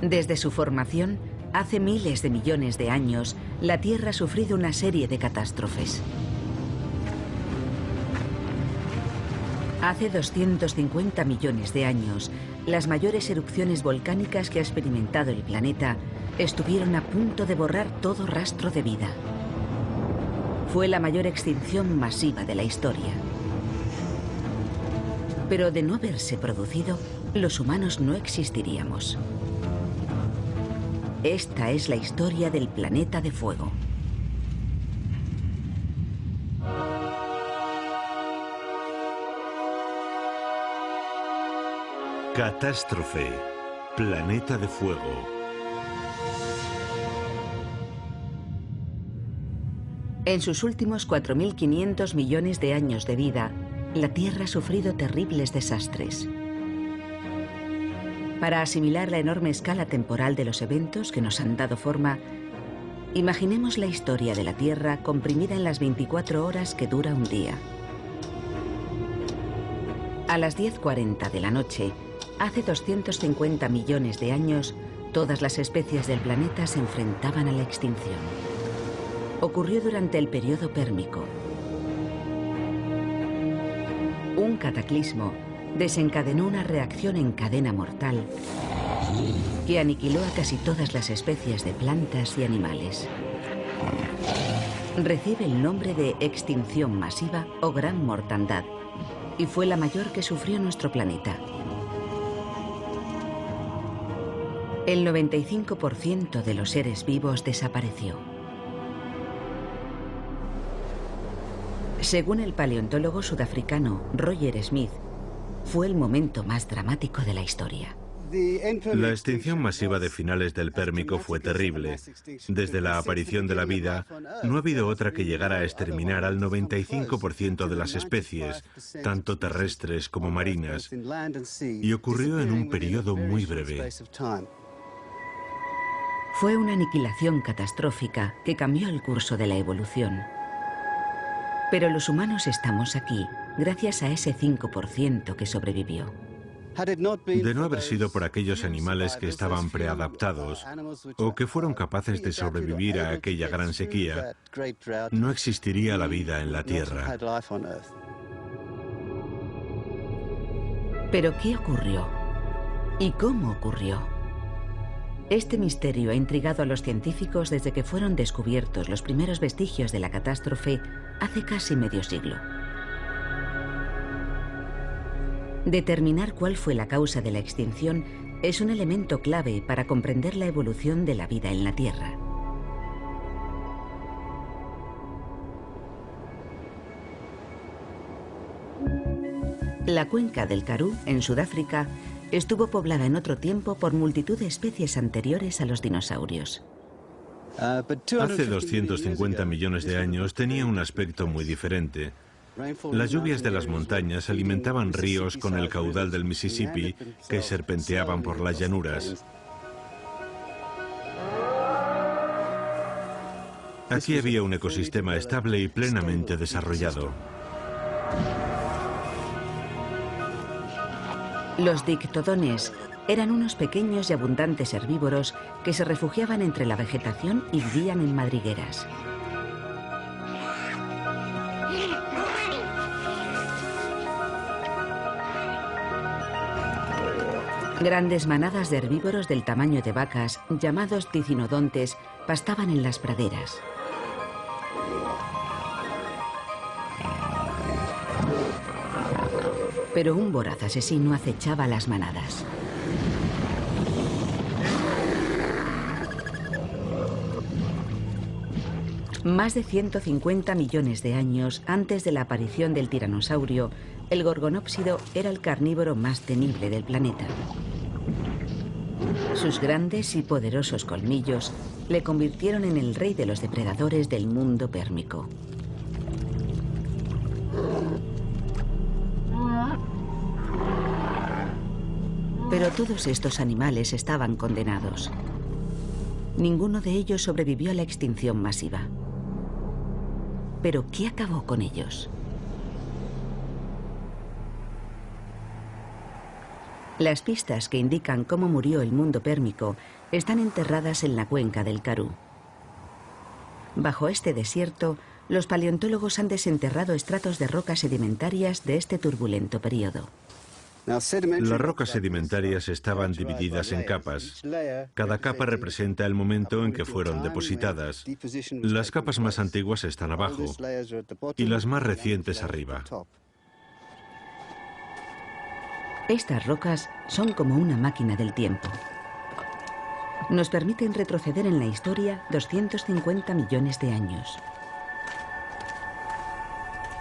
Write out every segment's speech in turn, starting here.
Desde su formación, hace miles de millones de años, la Tierra ha sufrido una serie de catástrofes. Hace 250 millones de años, las mayores erupciones volcánicas que ha experimentado el planeta estuvieron a punto de borrar todo rastro de vida. Fue la mayor extinción masiva de la historia. Pero de no haberse producido, los humanos no existiríamos. Esta es la historia del planeta de fuego. Catástrofe. Planeta de fuego. En sus últimos 4.500 millones de años de vida, la Tierra ha sufrido terribles desastres. Para asimilar la enorme escala temporal de los eventos que nos han dado forma, imaginemos la historia de la Tierra comprimida en las 24 horas que dura un día. A las 10:40 de la noche, hace 250 millones de años, todas las especies del planeta se enfrentaban a la extinción. Ocurrió durante el periodo pérmico. Un cataclismo desencadenó una reacción en cadena mortal que aniquiló a casi todas las especies de plantas y animales. Recibe el nombre de extinción masiva o gran mortandad y fue la mayor que sufrió nuestro planeta. El 95% de los seres vivos desapareció. Según el paleontólogo sudafricano Roger Smith, fue el momento más dramático de la historia. La extinción masiva de finales del Pérmico fue terrible. Desde la aparición de la vida, no ha habido otra que llegara a exterminar al 95% de las especies, tanto terrestres como marinas, y ocurrió en un periodo muy breve. Fue una aniquilación catastrófica que cambió el curso de la evolución. Pero los humanos estamos aquí gracias a ese 5% que sobrevivió. De no haber sido por aquellos animales que estaban preadaptados o que fueron capaces de sobrevivir a aquella gran sequía, no existiría la vida en la Tierra. ¿Pero qué ocurrió? ¿Y cómo ocurrió? Este misterio ha intrigado a los científicos desde que fueron descubiertos los primeros vestigios de la catástrofe hace casi medio siglo. Determinar cuál fue la causa de la extinción es un elemento clave para comprender la evolución de la vida en la Tierra. La cuenca del Karoo, en Sudáfrica, estuvo poblada en otro tiempo por multitud de especies anteriores a los dinosaurios. Hace 250 millones de años tenía un aspecto muy diferente. Las lluvias de las montañas alimentaban ríos con el caudal del Mississippi que serpenteaban por las llanuras. Aquí había un ecosistema estable y plenamente desarrollado. Los dictodones eran unos pequeños y abundantes herbívoros que se refugiaban entre la vegetación y vivían en madrigueras. Grandes manadas de herbívoros del tamaño de vacas, llamados dicinodontes, pastaban en las praderas. Pero un voraz asesino acechaba a las manadas. Más de 150 millones de años antes de la aparición del tiranosaurio, el gorgonópsido era el carnívoro más temible del planeta. Sus grandes y poderosos colmillos le convirtieron en el rey de los depredadores del mundo pérmico. Pero todos estos animales estaban condenados. Ninguno de ellos sobrevivió a la extinción masiva. ¿Pero qué acabó con ellos? Las pistas que indican cómo murió el mundo pérmico están enterradas en la cuenca del Karoo. Bajo este desierto, los paleontólogos han desenterrado estratos de rocas sedimentarias de este turbulento periodo. Las rocas sedimentarias estaban divididas en capas. Cada capa representa el momento en que fueron depositadas. Las capas más antiguas están abajo y las más recientes arriba. Estas rocas son como una máquina del tiempo. Nos permiten retroceder en la historia 250 millones de años.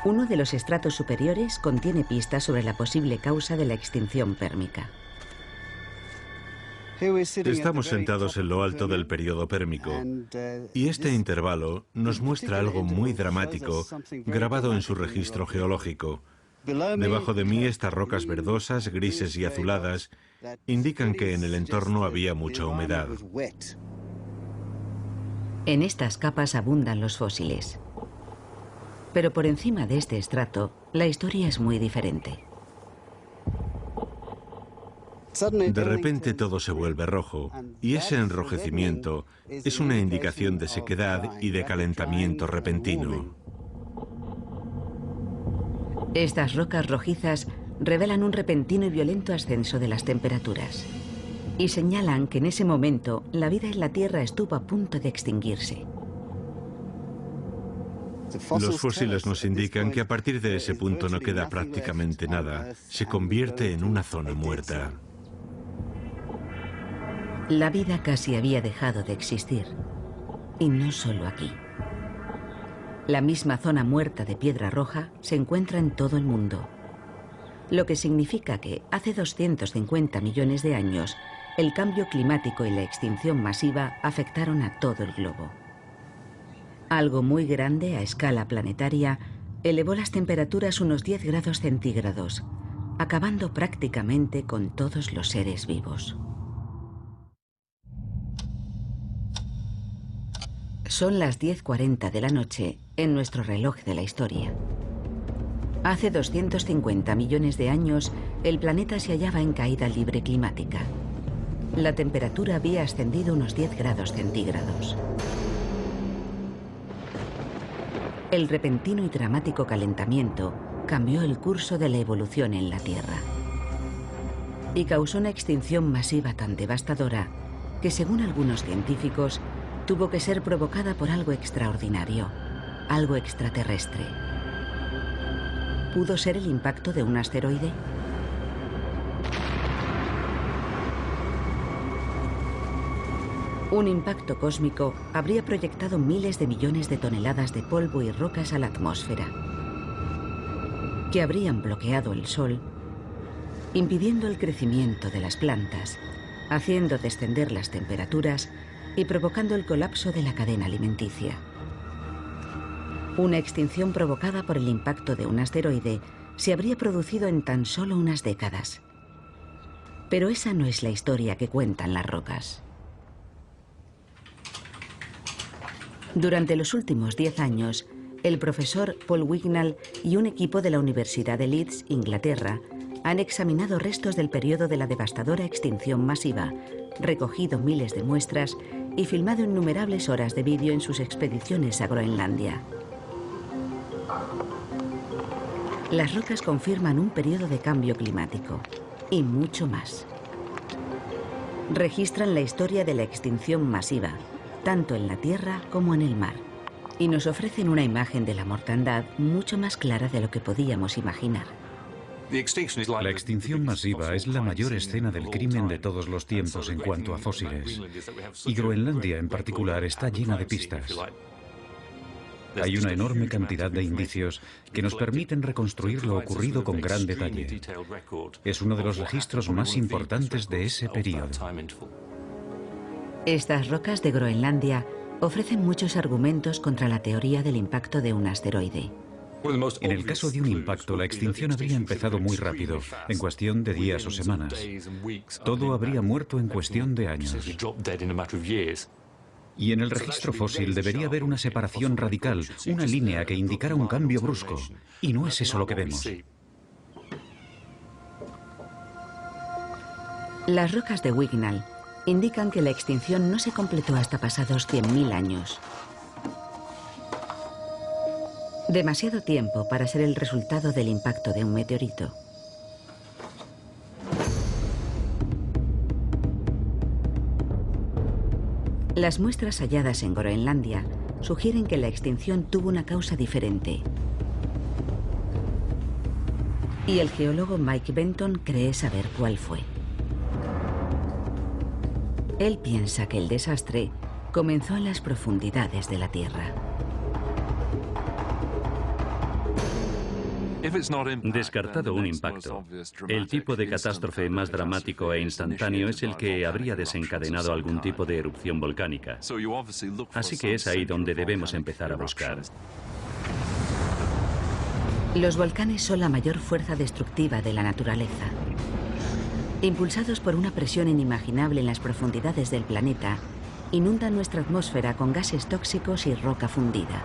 Uno de los estratos superiores contiene pistas sobre la posible causa de la extinción pérmica. Estamos sentados en lo alto del periodo pérmico y este intervalo nos muestra algo muy dramático grabado en su registro geológico. Debajo de mí, estas rocas verdosas, grises y azuladas indican que en el entorno había mucha humedad. En estas capas abundan los fósiles. Pero por encima de este estrato, la historia es muy diferente. De repente todo se vuelve rojo y ese enrojecimiento es una indicación de sequedad y de calentamiento repentino. Estas rocas rojizas revelan un repentino y violento ascenso de las temperaturas y señalan que en ese momento la vida en la Tierra estuvo a punto de extinguirse. Los fósiles nos indican que a partir de ese punto no queda prácticamente nada. Se convierte en una zona muerta. La vida casi había dejado de existir. Y no solo aquí. La misma zona muerta de piedra roja se encuentra en todo el mundo. Lo que significa que hace 250 millones de años, el cambio climático y la extinción masiva afectaron a todo el globo. Algo muy grande a escala planetaria elevó las temperaturas unos 10 grados centígrados, acabando prácticamente con todos los seres vivos. Son las 10:40 de la noche en nuestro reloj de la historia. Hace 250 millones de años, el planeta se hallaba en caída libre climática. La temperatura había ascendido unos 10 grados centígrados. El repentino y dramático calentamiento cambió el curso de la evolución en la Tierra y causó una extinción masiva tan devastadora que, según algunos científicos, tuvo que ser provocada por algo extraordinario, algo extraterrestre. ¿Pudo ser el impacto de un asteroide? Un impacto cósmico habría proyectado miles de millones de toneladas de polvo y rocas a la atmósfera, que habrían bloqueado el Sol, impidiendo el crecimiento de las plantas, haciendo descender las temperaturas y provocando el colapso de la cadena alimenticia. Una extinción provocada por el impacto de un asteroide se habría producido en tan solo unas décadas. Pero esa no es la historia que cuentan las rocas. Durante los últimos 10 años, el profesor Paul Wignall y un equipo de la Universidad de Leeds, Inglaterra, han examinado restos del periodo de la devastadora extinción masiva, recogido miles de muestras y filmado innumerables horas de vídeo en sus expediciones a Groenlandia. Las rocas confirman un periodo de cambio climático y mucho más. Registran la historia de la extinción masiva, tanto en la Tierra como en el mar, y nos ofrecen una imagen de la mortandad mucho más clara de lo que podíamos imaginar. La extinción masiva es la mayor escena del crimen de todos los tiempos en cuanto a fósiles, y Groenlandia en particular está llena de pistas. Hay una enorme cantidad de indicios que nos permiten reconstruir lo ocurrido con gran detalle. Es uno de los registros más importantes de ese periodo. Estas rocas de Groenlandia ofrecen muchos argumentos contra la teoría del impacto de un asteroide. En el caso de un impacto, la extinción habría empezado muy rápido, en cuestión de días o semanas. Todo habría muerto en cuestión de años. Y en el registro fósil debería haber una separación radical, una línea que indicara un cambio brusco. Y no es eso lo que vemos. Las rocas de Wignall indican que la extinción no se completó hasta pasados 100.000 años. Demasiado tiempo para ser el resultado del impacto de un meteorito. Las muestras halladas en Groenlandia sugieren que la extinción tuvo una causa diferente. Y el geólogo Mike Benton cree saber cuál fue. Él piensa que el desastre comenzó en las profundidades de la Tierra. Descartado un impacto, el tipo de catástrofe más dramático e instantáneo es el que habría desencadenado algún tipo de erupción volcánica. Así que es ahí donde debemos empezar a buscar. Los volcanes son la mayor fuerza destructiva de la naturaleza. Impulsados por una presión inimaginable en las profundidades del planeta, inundan nuestra atmósfera con gases tóxicos y roca fundida.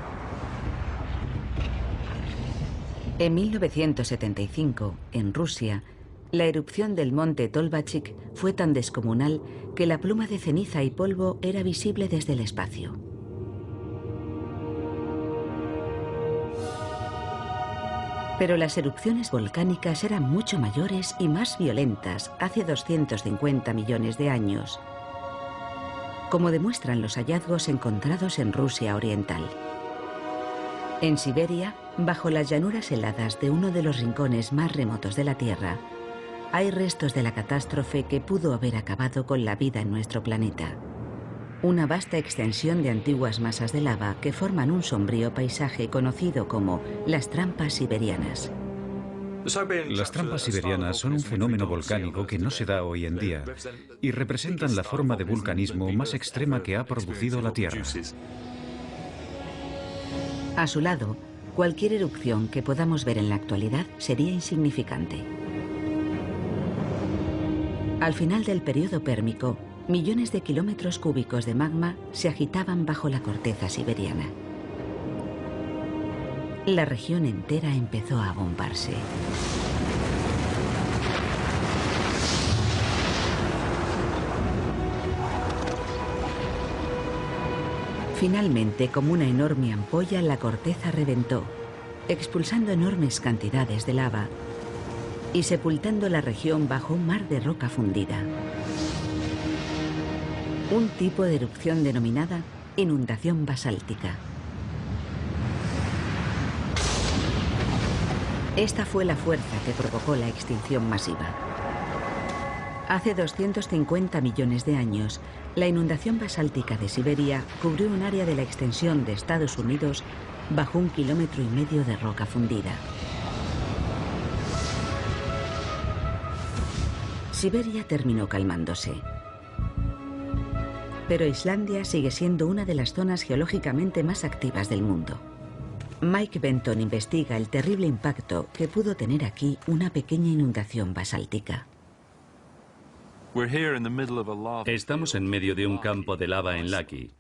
En 1975, en Rusia, la erupción del monte Tolbachik fue tan descomunal que la pluma de ceniza y polvo era visible desde el espacio. Pero las erupciones volcánicas eran mucho mayores y más violentas hace 250 millones de años, como demuestran los hallazgos encontrados en Rusia oriental. En Siberia, bajo las llanuras heladas de uno de los rincones más remotos de la Tierra, hay restos de la catástrofe que pudo haber acabado con la vida en nuestro planeta. Una vasta extensión de antiguas masas de lava que forman un sombrío paisaje conocido como las trampas siberianas. Las trampas siberianas son un fenómeno volcánico que no se da hoy en día y representan la forma de vulcanismo más extrema que ha producido la Tierra. A su lado, cualquier erupción que podamos ver en la actualidad sería insignificante. Al final del periodo pérmico, millones de kilómetros cúbicos de magma se agitaban bajo la corteza siberiana. La región entera empezó a bombarse. Finalmente, como una enorme ampolla, la corteza reventó, expulsando enormes cantidades de lava y sepultando la región bajo un mar de roca fundida. Un tipo de erupción denominada inundación basáltica. Esta fue la fuerza que provocó la extinción masiva. Hace 250 millones de años, la inundación basáltica de Siberia cubrió un área de la extensión de Estados Unidos bajo 1,5 kilómetros de roca fundida. Siberia terminó calmándose. Pero Islandia sigue siendo una de las zonas geológicamente más activas del mundo. Mike Benton investiga el terrible impacto que pudo tener aquí una pequeña inundación basáltica. Estamos en medio de un campo de lava en Laki,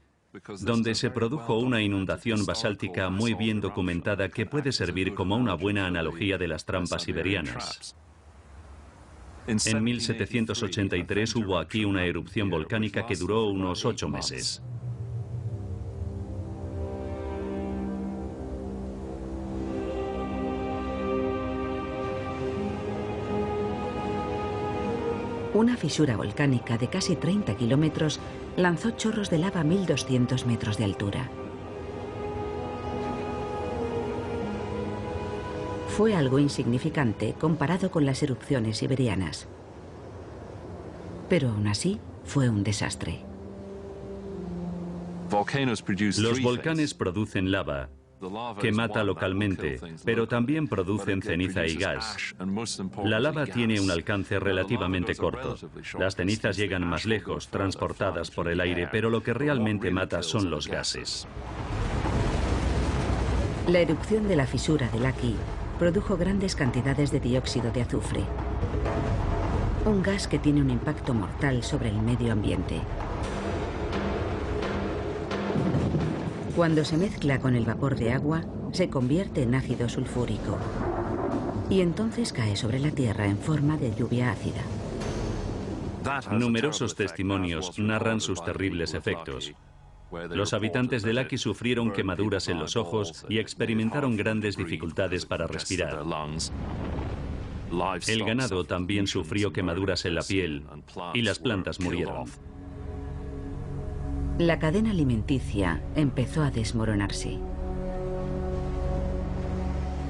donde se produjo una inundación basáltica muy bien documentada que puede servir como una buena analogía de las trampas siberianas. En 1783 hubo aquí una erupción volcánica que duró unos 8 meses. Una fisura volcánica de casi 30 kilómetros lanzó chorros de lava a 1.200 metros de altura. Fue algo insignificante comparado con las erupciones siberianas. Pero aún así, fue un desastre. Los volcanes producen lava, que mata localmente, pero también producen ceniza y gas. La lava tiene un alcance relativamente corto. Las cenizas llegan más lejos, transportadas por el aire, pero lo que realmente mata son los gases. La erupción de la fisura de Laki produjo grandes cantidades de dióxido de azufre, un gas que tiene un impacto mortal sobre el medio ambiente. Cuando se mezcla con el vapor de agua, se convierte en ácido sulfúrico y entonces cae sobre la Tierra en forma de lluvia ácida. Numerosos testimonios narran sus terribles efectos. Los habitantes de Laki sufrieron quemaduras en los ojos y experimentaron grandes dificultades para respirar. El ganado también sufrió quemaduras en la piel y las plantas murieron. La cadena alimenticia empezó a desmoronarse.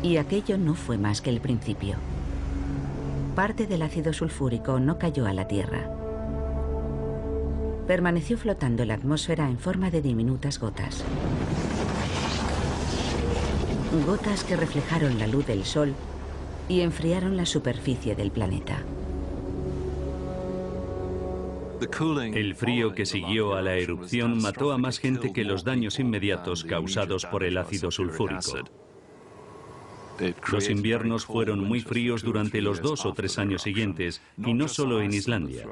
Y aquello no fue más que el principio. Parte del ácido sulfúrico no cayó a la Tierra. Permaneció flotando en la atmósfera en forma de diminutas gotas. Gotas que reflejaron la luz del Sol y enfriaron la superficie del planeta. El frío que siguió a la erupción mató a más gente que los daños inmediatos causados por el ácido sulfúrico. Los inviernos fueron muy fríos durante los 2 o 3 años siguientes, y no solo en Islandia.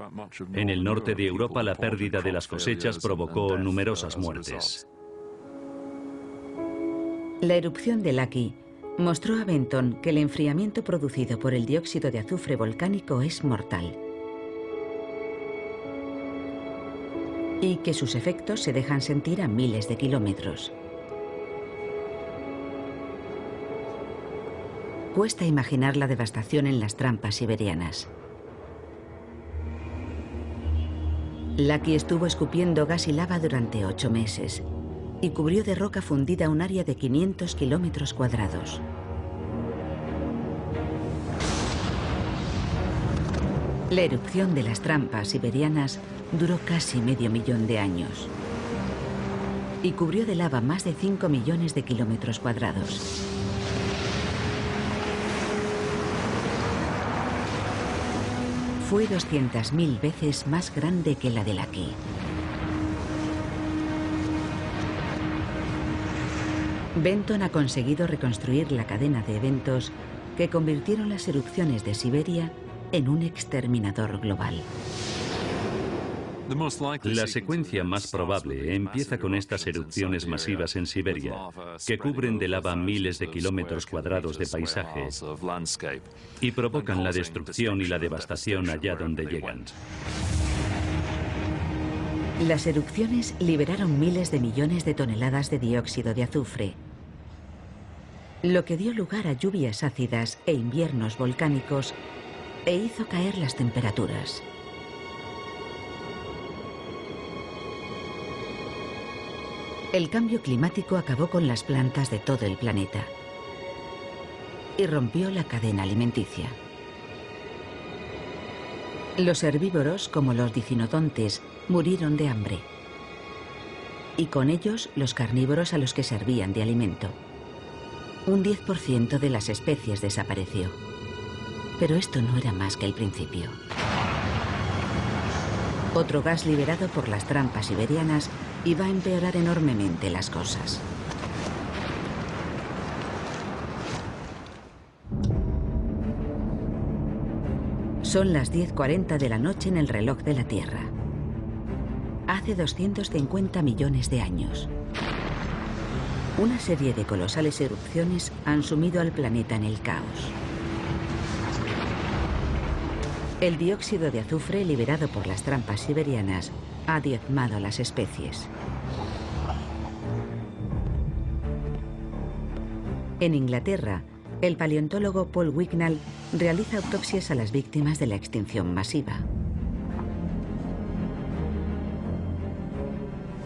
En el norte de Europa la pérdida de las cosechas provocó numerosas muertes. La erupción de Laki mostró a Benton que el enfriamiento producido por el dióxido de azufre volcánico es mortal. Y que sus efectos se dejan sentir a miles de kilómetros. Cuesta imaginar la devastación en las trampas siberianas. Laki estuvo escupiendo gas y lava durante 8 meses y cubrió de roca fundida un área de 500 kilómetros cuadrados. La erupción de las trampas siberianas duró casi medio millón de años y cubrió de lava más de 5 millones de kilómetros cuadrados. Fue 200.000 veces más grande que la de Laki. Benton ha conseguido reconstruir la cadena de eventos que convirtieron las erupciones de Siberia en un exterminador global. La secuencia más probable empieza con estas erupciones masivas en Siberia, que cubren de lava miles de kilómetros cuadrados de paisaje y provocan la destrucción y la devastación allá donde llegan. Las erupciones liberaron miles de millones de toneladas de dióxido de azufre, lo que dio lugar a lluvias ácidas e inviernos volcánicos e hizo caer las temperaturas. El cambio climático acabó con las plantas de todo el planeta y rompió la cadena alimenticia. Los herbívoros, como los dicinodontes, murieron de hambre. Y con ellos los carnívoros a los que servían de alimento. Un 10% de las especies desapareció. Pero esto no era más que el principio. Otro gas liberado por las trampas siberianas iba a empeorar enormemente las cosas. Son las 10:40 de la noche en el reloj de la Tierra. Hace 250 millones de años. Una serie de colosales erupciones han sumido al planeta en el caos. El dióxido de azufre liberado por las trampas siberianas ha diezmado a las especies. En Inglaterra, el paleontólogo Paul Wignall realiza autopsias a las víctimas de la extinción masiva.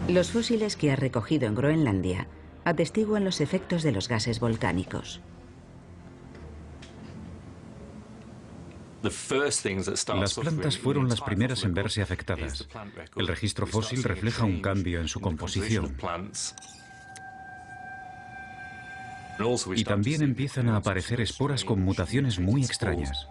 Los fósiles que ha recogido en Groenlandia atestiguan los efectos de los gases volcánicos. Las plantas fueron las primeras en verse afectadas. El registro fósil refleja un cambio en su composición. Y también empiezan a aparecer esporas con mutaciones muy extrañas.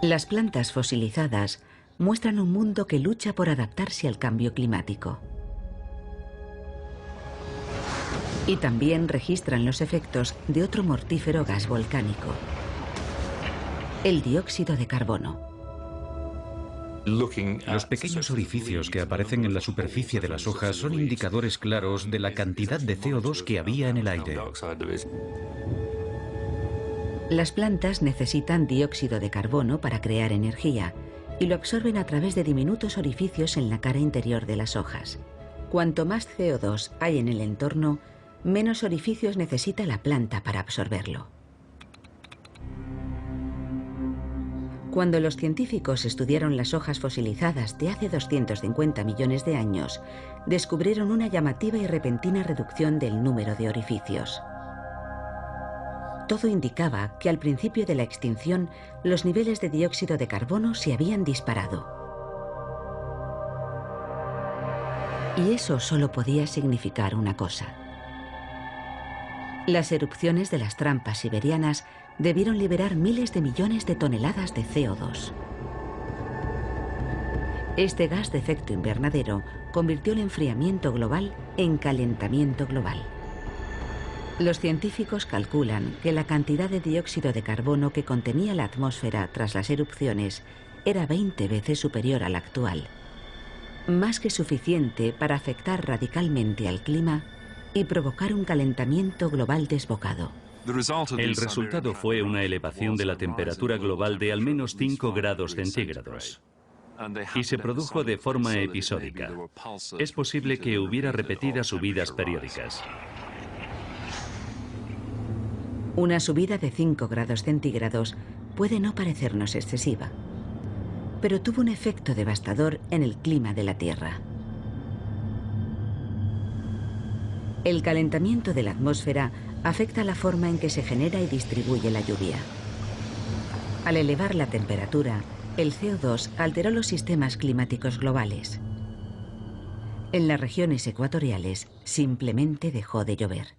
Las plantas fosilizadas muestran un mundo que lucha por adaptarse al cambio climático. Y también registran los efectos de otro mortífero gas volcánico, el dióxido de carbono. Los pequeños orificios que aparecen en la superficie de las hojas son indicadores claros de la cantidad de CO2 que había en el aire. Las plantas necesitan dióxido de carbono para crear energía y lo absorben a través de diminutos orificios en la cara interior de las hojas. Cuanto más CO2 hay en el entorno, menos orificios necesita la planta para absorberlo. Cuando los científicos estudiaron las hojas fosilizadas de hace 250 millones de años, descubrieron una llamativa y repentina reducción del número de orificios. Todo indicaba que al principio de la extinción, los niveles de dióxido de carbono se habían disparado. Y eso solo podía significar una cosa. Las erupciones de las trampas siberianas debieron liberar miles de millones de toneladas de CO2. Este gas de efecto invernadero convirtió el enfriamiento global en calentamiento global. Los científicos calculan que la cantidad de dióxido de carbono que contenía la atmósfera tras las erupciones era 20 veces superior a la actual, más que suficiente para afectar radicalmente al clima y provocar un calentamiento global desbocado. El resultado fue una elevación de la temperatura global de al menos 5 grados centígrados. Y se produjo de forma episódica. Es posible que hubiera repetidas subidas periódicas. Una subida de 5 grados centígrados puede no parecernos excesiva, pero tuvo un efecto devastador en el clima de la Tierra. El calentamiento de la atmósfera afecta la forma en que se genera y distribuye la lluvia. Al elevar la temperatura, el CO2 alteró los sistemas climáticos globales. En las regiones ecuatoriales simplemente dejó de llover.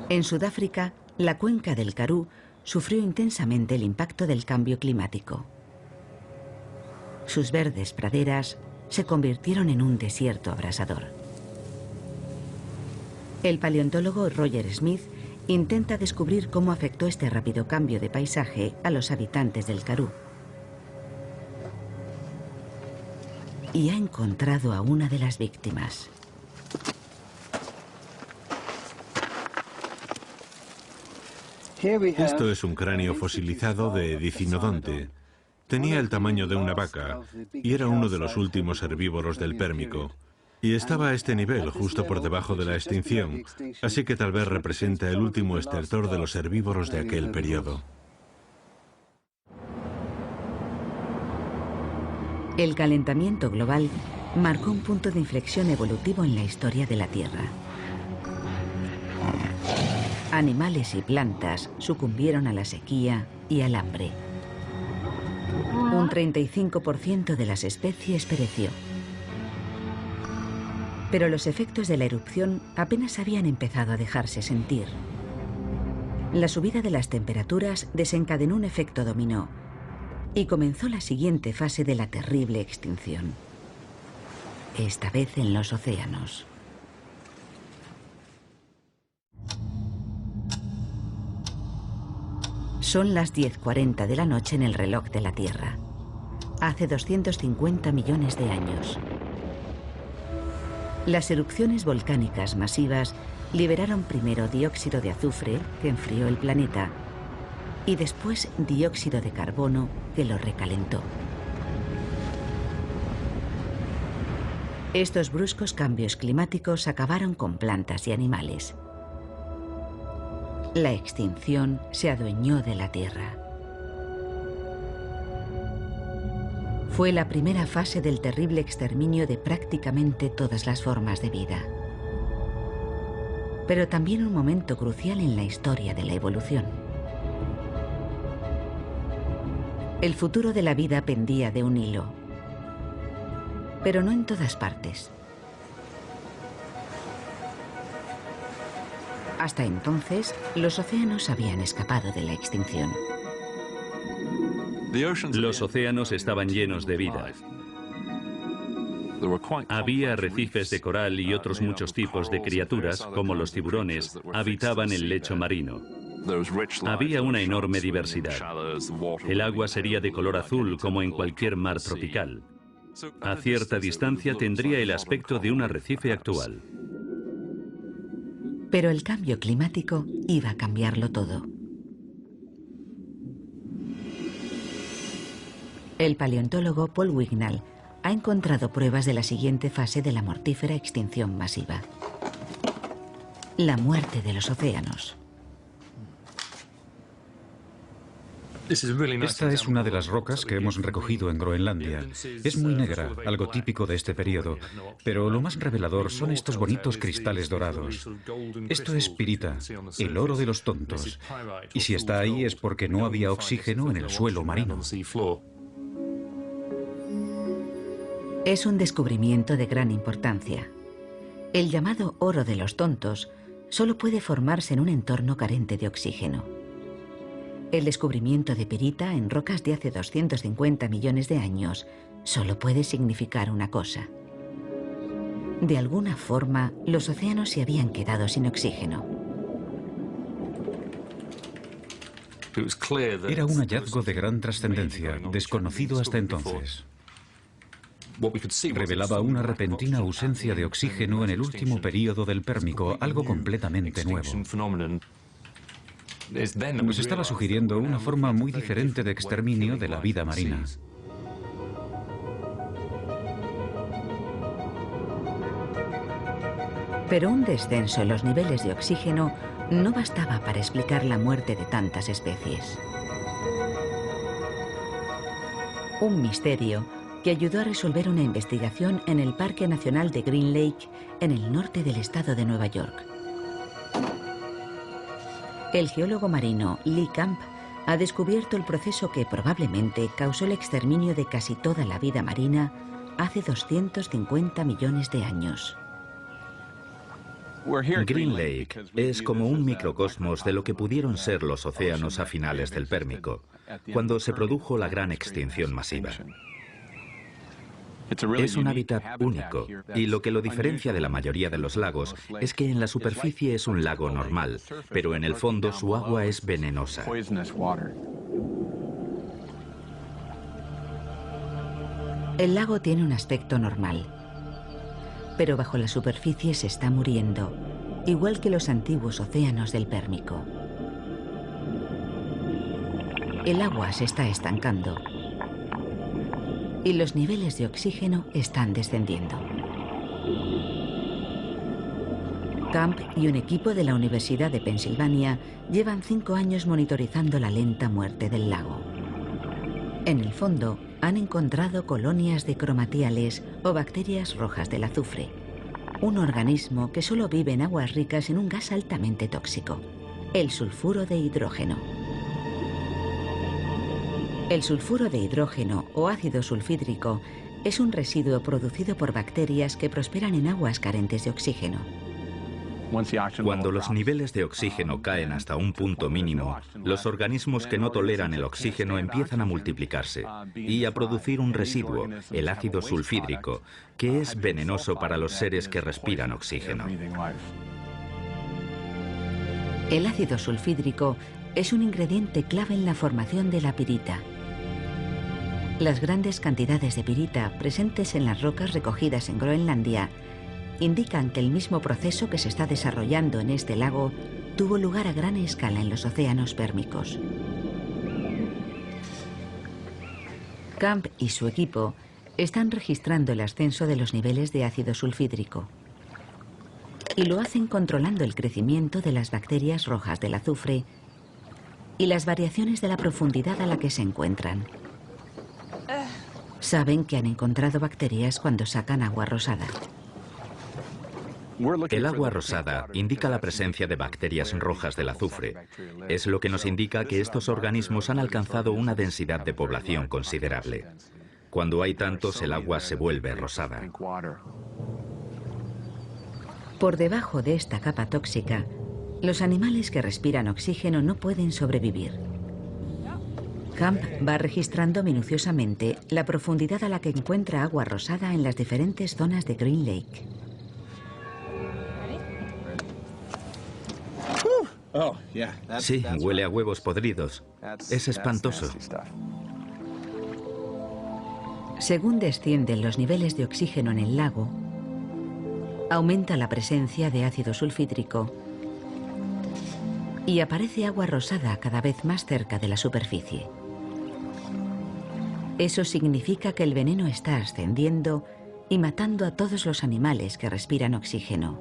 En Sudáfrica, la cuenca del Karoo sufrió intensamente el impacto del cambio climático. Sus verdes praderas se convirtieron en un desierto abrasador. El paleontólogo Roger Smith intenta descubrir cómo afectó este rápido cambio de paisaje a los habitantes del Karoo. Y ha encontrado a una de las víctimas. Esto es un cráneo fosilizado de Dicinodonte. Tenía el tamaño de una vaca y era uno de los últimos herbívoros del Pérmico. Y estaba a este nivel, justo por debajo de la extinción, así que tal vez representa el último estertor de los herbívoros de aquel periodo. El calentamiento global marcó un punto de inflexión evolutivo en la historia de la Tierra. Animales y plantas sucumbieron a la sequía y al hambre. Un 35% de las especies pereció. Pero los efectos de la erupción apenas habían empezado a dejarse sentir. La subida de las temperaturas desencadenó un efecto dominó y comenzó la siguiente fase de la terrible extinción. Esta vez en los océanos. Son las 10:40 de la noche en el reloj de la Tierra. Hace 250 millones de años. Las erupciones volcánicas masivas liberaron primero dióxido de azufre, que enfrió el planeta, y después dióxido de carbono, que lo recalentó. Estos bruscos cambios climáticos acabaron con plantas y animales. La extinción se adueñó de la Tierra. Fue la primera fase del terrible exterminio de prácticamente todas las formas de vida. Pero también un momento crucial en la historia de la evolución. El futuro de la vida pendía de un hilo, pero no en todas partes. Hasta entonces, los océanos habían escapado de la extinción. Los océanos estaban llenos de vida. Había arrecifes de coral y otros muchos tipos de criaturas, como los tiburones, habitaban el lecho marino. Había una enorme diversidad. El agua sería de color azul, como en cualquier mar tropical. A cierta distancia tendría el aspecto de un arrecife actual. Pero el cambio climático iba a cambiarlo todo. El paleontólogo Paul Wignall ha encontrado pruebas de la siguiente fase de la mortífera extinción masiva: la muerte de los océanos. Esta es una de las rocas que hemos recogido en Groenlandia. Es muy negra, algo típico de este periodo, pero lo más revelador son estos bonitos cristales dorados. Esto es pirita, el oro de los tontos. Y si está ahí es porque no había oxígeno en el suelo marino. Es un descubrimiento de gran importancia. El llamado oro de los tontos solo puede formarse en un entorno carente de oxígeno. El descubrimiento de pirita en rocas de hace 250 millones de años solo puede significar una cosa. De alguna forma, los océanos se habían quedado sin oxígeno. Era un hallazgo de gran trascendencia, desconocido hasta entonces. Revelaba una repentina ausencia de oxígeno en el último período del Pérmico, algo completamente nuevo. Nos estaba sugiriendo una forma muy diferente de exterminio de la vida marina. Pero un descenso en los niveles de oxígeno no bastaba para explicar la muerte de tantas especies. Un misterio que ayudó a resolver una investigación en el Parque Nacional de Green Lake, en el norte del estado de Nueva York. El geólogo marino Lee Camp ha descubierto el proceso que probablemente causó el exterminio de casi toda la vida marina hace 250 millones de años. Green Lake es como un microcosmos de lo que pudieron ser los océanos a finales del Pérmico, cuando se produjo la gran extinción masiva. Es un hábitat único, y lo que lo diferencia de la mayoría de los lagos es que en la superficie es un lago normal, pero en el fondo su agua es venenosa. El lago tiene un aspecto normal, pero bajo la superficie se está muriendo, igual que los antiguos océanos del Pérmico. El agua se está estancando y los niveles de oxígeno están descendiendo. Camp y un equipo de la Universidad de Pensilvania llevan 5 años monitorizando la lenta muerte del lago. En el fondo, han encontrado colonias de cromatiales o bacterias rojas del azufre, un organismo que solo vive en aguas ricas en un gas altamente tóxico, el sulfuro de hidrógeno. El sulfuro de hidrógeno o ácido sulfídrico es un residuo producido por bacterias que prosperan en aguas carentes de oxígeno. Cuando los niveles de oxígeno caen hasta un punto mínimo, los organismos que no toleran el oxígeno empiezan a multiplicarse y a producir un residuo, el ácido sulfídrico, que es venenoso para los seres que respiran oxígeno. El ácido sulfídrico es un ingrediente clave en la formación de la pirita. Las grandes cantidades de pirita presentes en las rocas recogidas en Groenlandia indican que el mismo proceso que se está desarrollando en este lago tuvo lugar a gran escala en los océanos pérmicos. Camp y su equipo están registrando el ascenso de los niveles de ácido sulfídrico y lo hacen controlando el crecimiento de las bacterias rojas del azufre y las variaciones de la profundidad a la que se encuentran. Saben que han encontrado bacterias cuando sacan agua rosada. El agua rosada indica la presencia de bacterias rojas del azufre. Es lo que nos indica que estos organismos han alcanzado una densidad de población considerable. Cuando hay tantos, el agua se vuelve rosada. Por debajo de esta capa tóxica, los animales que respiran oxígeno no pueden sobrevivir. Camp va registrando minuciosamente la profundidad a la que encuentra agua rosada en las diferentes zonas de Green Lake. Sí, huele a huevos podridos. Es espantoso. Según descienden los niveles de oxígeno en el lago, aumenta la presencia de ácido sulfídrico y aparece agua rosada cada vez más cerca de la superficie. Eso significa que el veneno está ascendiendo y matando a todos los animales que respiran oxígeno.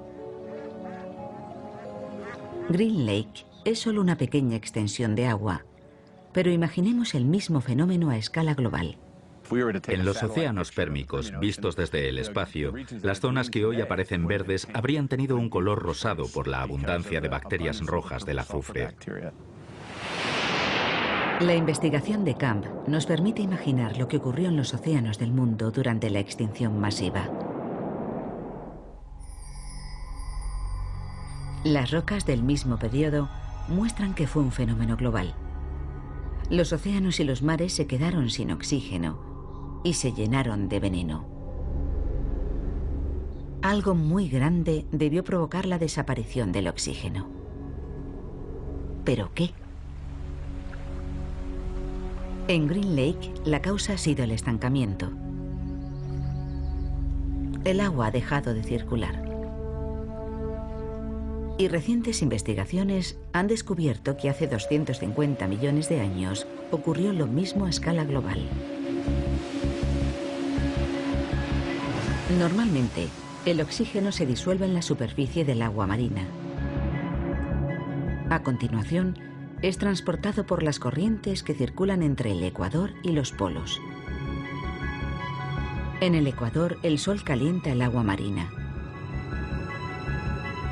Green Lake es solo una pequeña extensión de agua, pero imaginemos el mismo fenómeno a escala global. En los océanos pérmicos, vistos desde el espacio, las zonas que hoy aparecen verdes habrían tenido un color rosado por la abundancia de bacterias rojas del azufre. La investigación de Camp nos permite imaginar lo que ocurrió en los océanos del mundo durante la extinción masiva. Las rocas del mismo periodo muestran que fue un fenómeno global. Los océanos y los mares se quedaron sin oxígeno y se llenaron de veneno. Algo muy grande debió provocar la desaparición del oxígeno. ¿Pero qué? En Green Lake, la causa ha sido el estancamiento. El agua ha dejado de circular. Y recientes investigaciones han descubierto que hace 250 millones de años ocurrió lo mismo a escala global. Normalmente, el oxígeno se disuelve en la superficie del agua marina. A continuación, es transportado por las corrientes que circulan entre el ecuador y los polos. En el ecuador, el sol calienta el agua marina.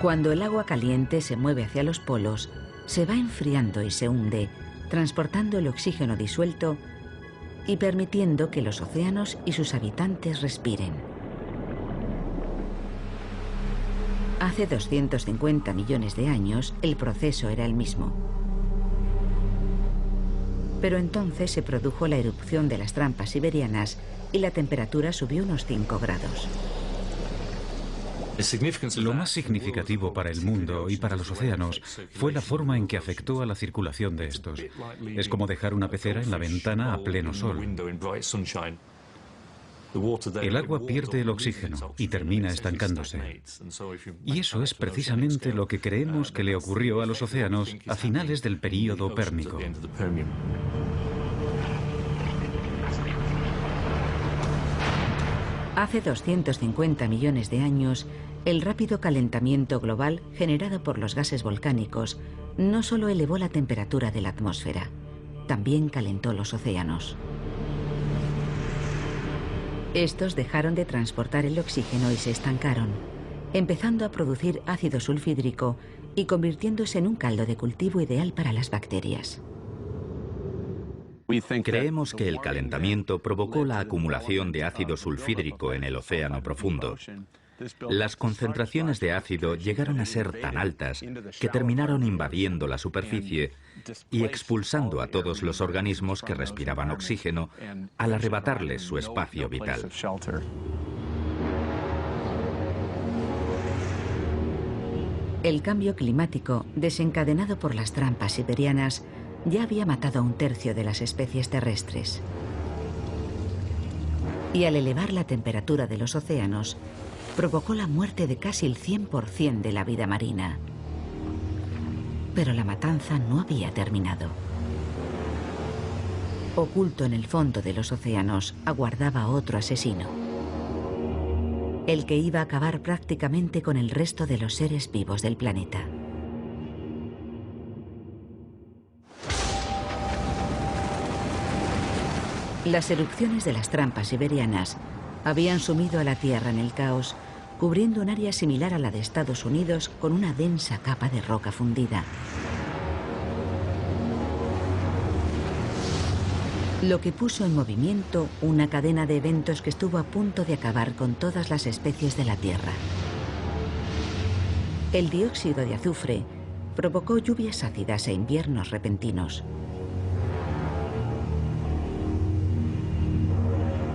Cuando el agua caliente se mueve hacia los polos, se va enfriando y se hunde, transportando el oxígeno disuelto y permitiendo que los océanos y sus habitantes respiren. Hace 250 millones de años, el proceso era el mismo. Pero entonces se produjo la erupción de las trampas siberianas y la temperatura subió unos 5 grados. Lo más significativo para el mundo y para los océanos fue la forma en que afectó a la circulación de estos. Es como dejar una pecera en la ventana a pleno sol. El agua pierde el oxígeno y termina estancándose. Y eso es precisamente lo que creemos que le ocurrió a los océanos a finales del período pérmico. Hace 250 millones de años, el rápido calentamiento global generado por los gases volcánicos no solo elevó la temperatura de la atmósfera, también calentó los océanos. Estos dejaron de transportar el oxígeno y se estancaron, empezando a producir ácido sulfídrico y convirtiéndose en un caldo de cultivo ideal para las bacterias. Creemos que el calentamiento provocó la acumulación de ácido sulfídrico en el océano profundo. Las concentraciones de ácido llegaron a ser tan altas que terminaron invadiendo la superficie y expulsando a todos los organismos que respiraban oxígeno al arrebatarles su espacio vital. El cambio climático, desencadenado por las trampas siberianas, ya había matado a 1/3 de las especies terrestres. Y al elevar la temperatura de los océanos, provocó la muerte de casi el 100% de la vida marina. Pero la matanza no había terminado. Oculto en el fondo de los océanos, aguardaba otro asesino. El que iba a acabar prácticamente con el resto de los seres vivos del planeta. Las erupciones de las trampas siberianas habían sumido a la Tierra en el caos, cubriendo un área similar a la de Estados Unidos con una densa capa de roca fundida. Lo que puso en movimiento una cadena de eventos que estuvo a punto de acabar con todas las especies de la Tierra. El dióxido de azufre provocó lluvias ácidas e inviernos repentinos.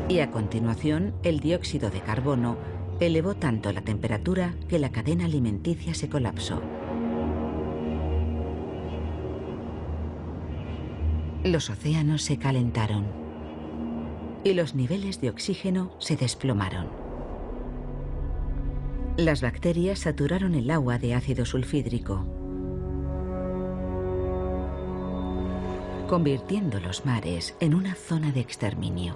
Y a continuación, el dióxido de carbono elevó tanto la temperatura que la cadena alimenticia se colapsó. Los océanos se calentaron y los niveles de oxígeno se desplomaron. Las bacterias saturaron el agua de ácido sulfídrico. convirtiendo los mares en una zona de exterminio.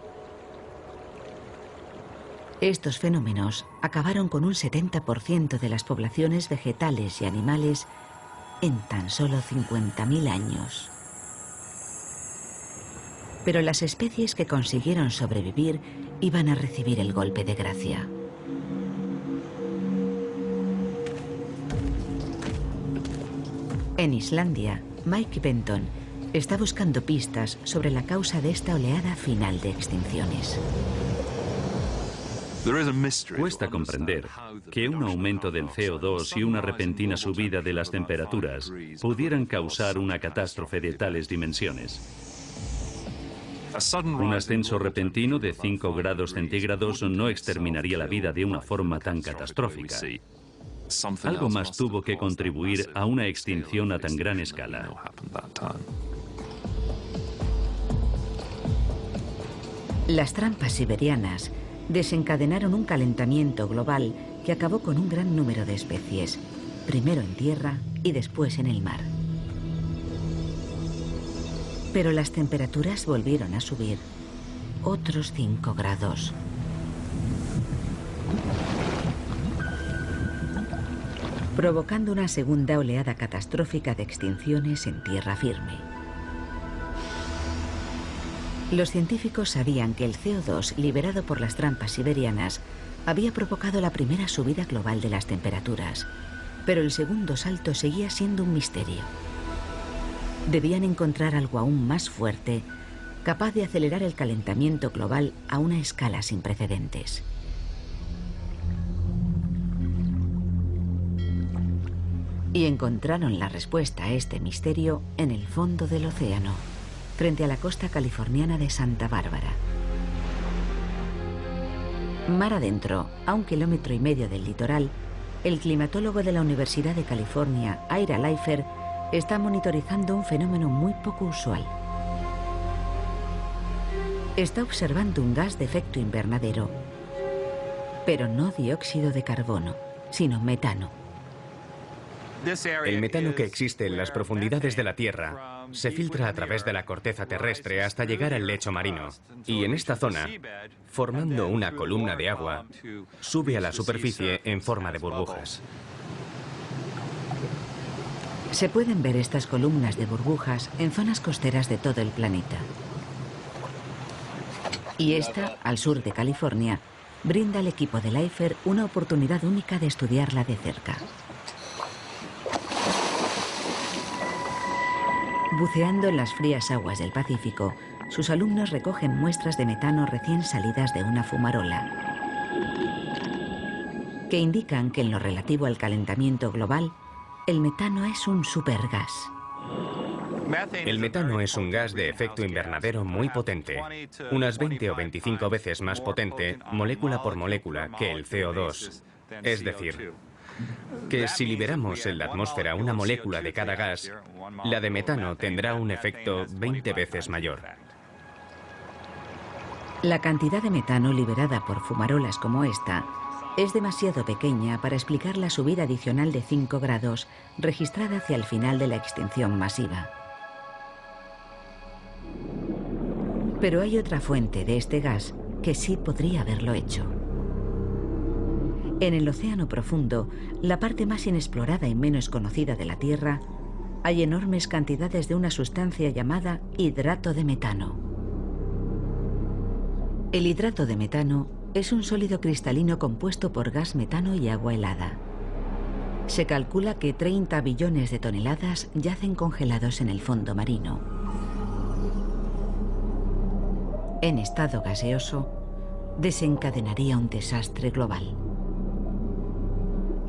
Estos fenómenos acabaron con un 70% de las poblaciones vegetales y animales en tan solo 50.000 años. Pero las especies que consiguieron sobrevivir iban a recibir el golpe de gracia. En Islandia, Mike Benton está buscando pistas sobre la causa de esta oleada final de extinciones. Cuesta comprender que un aumento del CO2 y una repentina subida de las temperaturas pudieran causar una catástrofe de tales dimensiones. Un ascenso repentino de 5 grados centígrados no exterminaría la vida de una forma tan catastrófica. Algo más tuvo que contribuir a una extinción a tan gran escala. Las trampas siberianas desencadenaron un calentamiento global que acabó con un gran número de especies, primero en tierra y después en el mar. Pero las temperaturas volvieron a subir, otros 5 grados. Provocando una segunda oleada catastrófica de extinciones en tierra firme. Los científicos sabían que el CO2 liberado por las trampas siberianas había provocado la primera subida global de las temperaturas, pero el segundo salto seguía siendo un misterio. Debían encontrar algo aún más fuerte, capaz de acelerar el calentamiento global a una escala sin precedentes. Y encontraron la respuesta a este misterio en el fondo del océano, frente a la costa californiana de Santa Bárbara. Mar adentro, a 1,5 kilómetros del litoral, el climatólogo de la Universidad de California, Ira Leifer, está monitorizando un fenómeno muy poco usual. Está observando un gas de efecto invernadero, pero no dióxido de carbono, sino metano. El metano que existe en las profundidades de la Tierra se filtra a través de la corteza terrestre hasta llegar al lecho marino y en esta zona, formando una columna de agua, sube a la superficie en forma de burbujas. Se pueden ver estas columnas de burbujas en zonas costeras de todo el planeta. Y esta, al sur de California, brinda al equipo de Leifer una oportunidad única de estudiarla de cerca. Buceando en las frías aguas del Pacífico, sus alumnos recogen muestras de metano recién salidas de una fumarola, que indican que en lo relativo al calentamiento global, el metano es un supergas. El metano es un gas de efecto invernadero muy potente, unas 20 o 25 veces más potente, molécula por molécula, que el CO2. Es decir, que si liberamos en la atmósfera una molécula de cada gas, la de metano tendrá un efecto 20 veces mayor. La cantidad de metano liberada por fumarolas como esta es demasiado pequeña para explicar la subida adicional de 5 grados registrada hacia el final de la extinción masiva. Pero hay otra fuente de este gas que sí podría haberlo hecho. En el océano profundo, la parte más inexplorada y menos conocida de la Tierra, hay enormes cantidades de una sustancia llamada hidrato de metano. El hidrato de metano es un sólido cristalino compuesto por gas metano y agua helada. Se calcula que 30 billones de toneladas yacen congelados en el fondo marino. En estado gaseoso, desencadenaría un desastre global.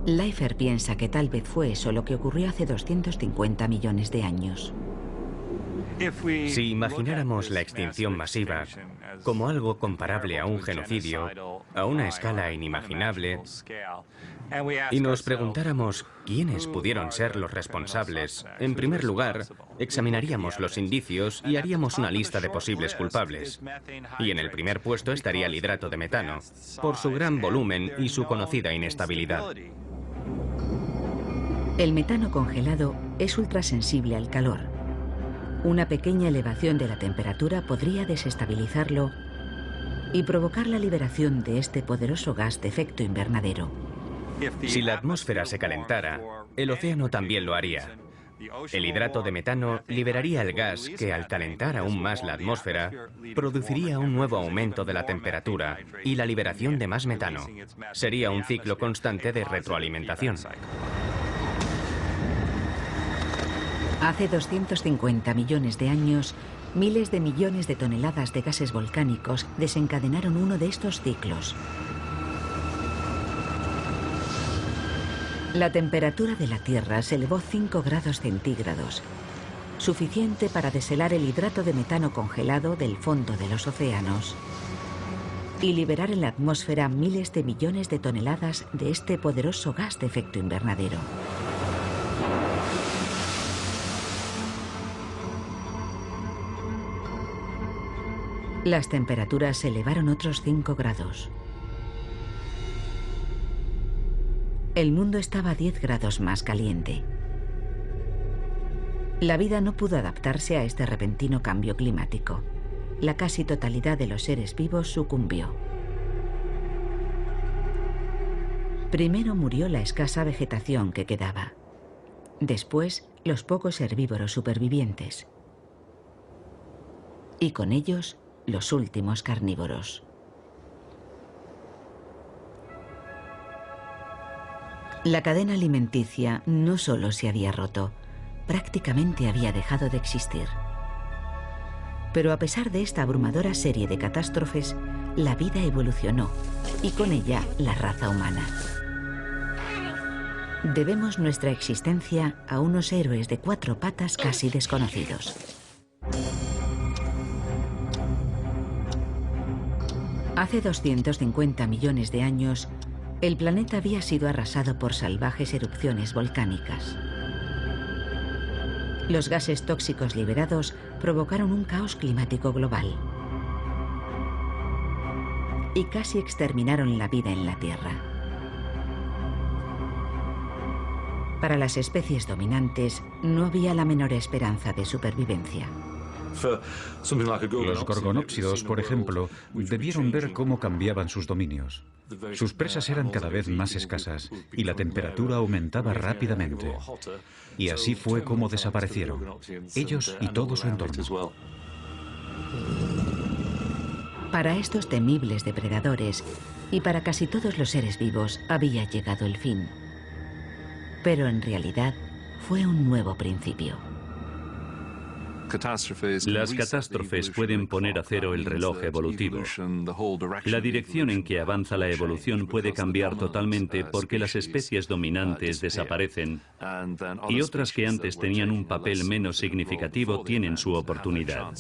Leifer piensa que tal vez fue eso lo que ocurrió hace 250 millones de años. Si imagináramos la extinción masiva como algo comparable a un genocidio, a una escala inimaginable, y nos preguntáramos quiénes pudieron ser los responsables, en primer lugar, examinaríamos los indicios y haríamos una lista de posibles culpables. Y en el primer puesto estaría el hidrato de metano, por su gran volumen y su conocida inestabilidad. El metano congelado es ultrasensible al calor. Una pequeña elevación de la temperatura podría desestabilizarlo y provocar la liberación de este poderoso gas de efecto invernadero. Si la atmósfera se calentara, el océano también lo haría. El hidrato de metano liberaría el gas que, al calentar aún más la atmósfera, produciría un nuevo aumento de la temperatura y la liberación de más metano. Sería un ciclo constante de retroalimentación. Hace 250 millones de años, miles de millones de toneladas de gases volcánicos desencadenaron uno de estos ciclos. La temperatura de la Tierra se elevó 5 grados centígrados, suficiente para deshelar el hidrato de metano congelado del fondo de los océanos y liberar en la atmósfera miles de millones de toneladas de este poderoso gas de efecto invernadero. Las temperaturas se elevaron otros 5 grados. El mundo estaba 10 grados más caliente. La vida no pudo adaptarse a este repentino cambio climático. La casi totalidad de los seres vivos sucumbió. Primero murió la escasa vegetación que quedaba. Después, los pocos herbívoros supervivientes. Y con ellos, los últimos carnívoros. La cadena alimenticia no solo se había roto, prácticamente había dejado de existir. Pero a pesar de esta abrumadora serie de catástrofes, la vida evolucionó y con ella la raza humana. Debemos nuestra existencia a unos héroes de 4 patas casi desconocidos. Hace 250 millones de años, el planeta había sido arrasado por salvajes erupciones volcánicas. Los gases tóxicos liberados provocaron un caos climático global y casi exterminaron la vida en la Tierra. Para las especies dominantes no había la menor esperanza de supervivencia. Los gorgonópsidos, por ejemplo, debieron ver cómo cambiaban sus dominios. Sus presas eran cada vez más escasas y la temperatura aumentaba rápidamente. Y así fue como desaparecieron, ellos y todo su entorno. Para estos temibles depredadores y para casi todos los seres vivos había llegado el fin. Pero en realidad fue un nuevo principio. Las catástrofes pueden poner a cero el reloj evolutivo. La dirección en que avanza la evolución puede cambiar totalmente porque las especies dominantes desaparecen y otras que antes tenían un papel menos significativo tienen su oportunidad.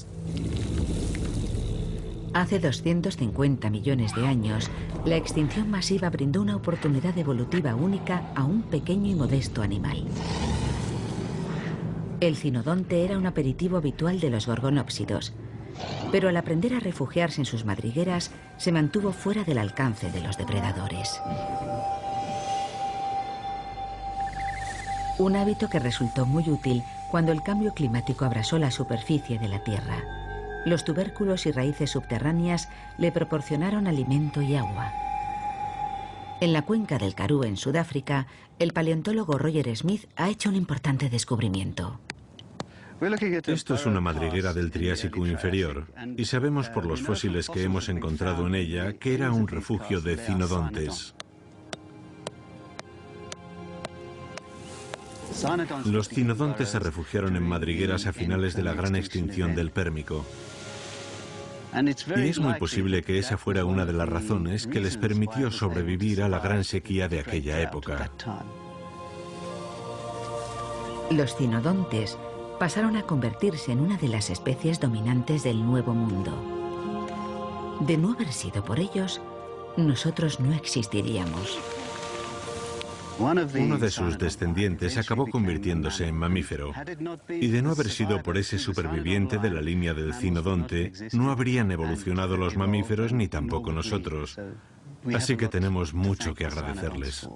Hace 250 millones de años, la extinción masiva brindó una oportunidad evolutiva única a un pequeño y modesto animal. El cinodonte era un aperitivo habitual de los gorgonópsidos, pero al aprender a refugiarse en sus madrigueras, se mantuvo fuera del alcance de los depredadores. Un hábito que resultó muy útil cuando el cambio climático abrasó la superficie de la Tierra. Los tubérculos y raíces subterráneas le proporcionaron alimento y agua. En la cuenca del Karoo, en Sudáfrica, el paleontólogo Roger Smith ha hecho un importante descubrimiento. Esto es una madriguera del Triásico inferior y sabemos por los fósiles que hemos encontrado en ella que era un refugio de cinodontes. Los cinodontes se refugiaron en madrigueras a finales de la gran extinción del Pérmico. Y es muy posible que esa fuera una de las razones que les permitió sobrevivir a la gran sequía de aquella época. Los cinodontes pasaron a convertirse en una de las especies dominantes del Nuevo Mundo. De no haber sido por ellos, nosotros no existiríamos. Uno de sus descendientes acabó convirtiéndose en mamífero, y de no haber sido por ese superviviente de la línea del cinodonte, no habrían evolucionado los mamíferos ni tampoco nosotros. Así que tenemos mucho que agradecerles.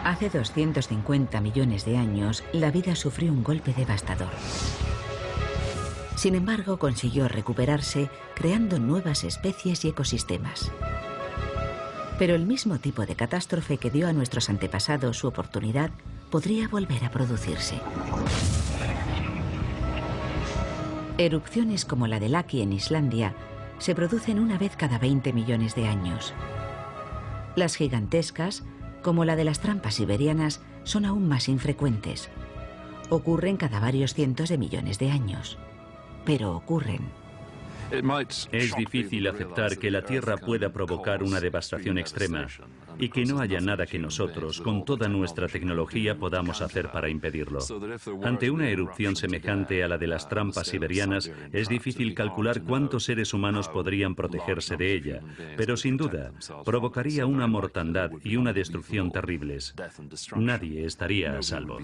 Hace 250 millones de años, la vida sufrió un golpe devastador. Sin embargo, consiguió recuperarse, creando nuevas especies y ecosistemas. Pero el mismo tipo de catástrofe que dio a nuestros antepasados su oportunidad podría volver a producirse. Erupciones como la de Laki en Islandia se producen una vez cada 20 millones de años. Las gigantescas, como la de las trampas siberianas, son aún más infrecuentes. Ocurren cada varios cientos de millones de años. Pero ocurren. Es difícil aceptar que la Tierra pueda provocar una devastación extrema y que no haya nada que nosotros, con toda nuestra tecnología, podamos hacer para impedirlo. Ante una erupción semejante a la de las trampas siberianas, es difícil calcular cuántos seres humanos podrían protegerse de ella, pero sin duda provocaría una mortandad y una destrucción terribles. Nadie estaría a salvo.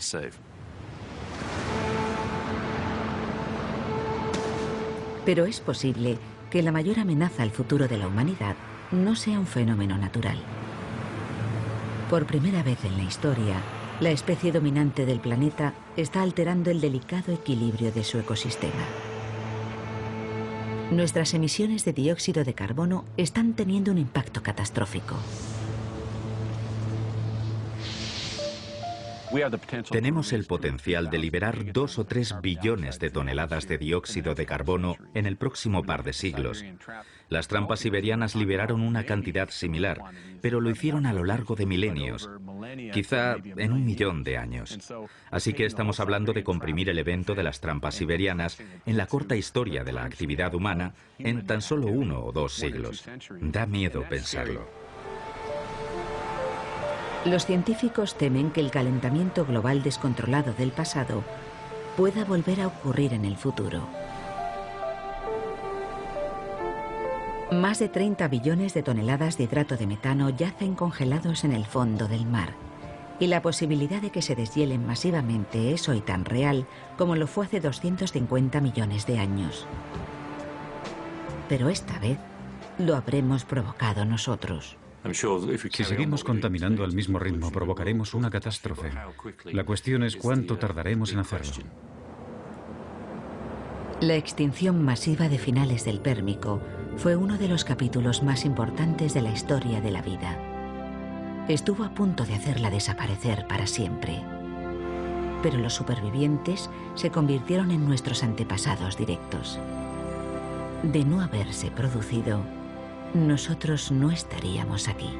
Pero es posible que la mayor amenaza al futuro de la humanidad no sea un fenómeno natural. Por primera vez en la historia, la especie dominante del planeta está alterando el delicado equilibrio de su ecosistema. Nuestras emisiones de dióxido de carbono están teniendo un impacto catastrófico. Tenemos el potencial de liberar 2 o 3 billones de toneladas de dióxido de carbono en el próximo par de siglos. Las trampas siberianas liberaron una cantidad similar, pero lo hicieron a lo largo de milenios, quizá en 1 millón de años. Así que estamos hablando de comprimir el evento de las trampas siberianas en la corta historia de la actividad humana en tan solo 1 o 2 siglos. Da miedo pensarlo. Los científicos temen que el calentamiento global descontrolado del pasado pueda volver a ocurrir en el futuro. Más de 30 billones de toneladas de hidrato de metano yacen congelados en el fondo del mar, y la posibilidad de que se deshielen masivamente es hoy tan real como lo fue hace 250 millones de años. Pero esta vez lo habremos provocado nosotros. Si seguimos contaminando al mismo ritmo, provocaremos una catástrofe. La cuestión es cuánto tardaremos en hacerlo. La extinción masiva de finales del Pérmico fue uno de los capítulos más importantes de la historia de la vida. Estuvo a punto de hacerla desaparecer para siempre. Pero los supervivientes se convirtieron en nuestros antepasados directos. De no haberse producido, nosotros no estaríamos aquí.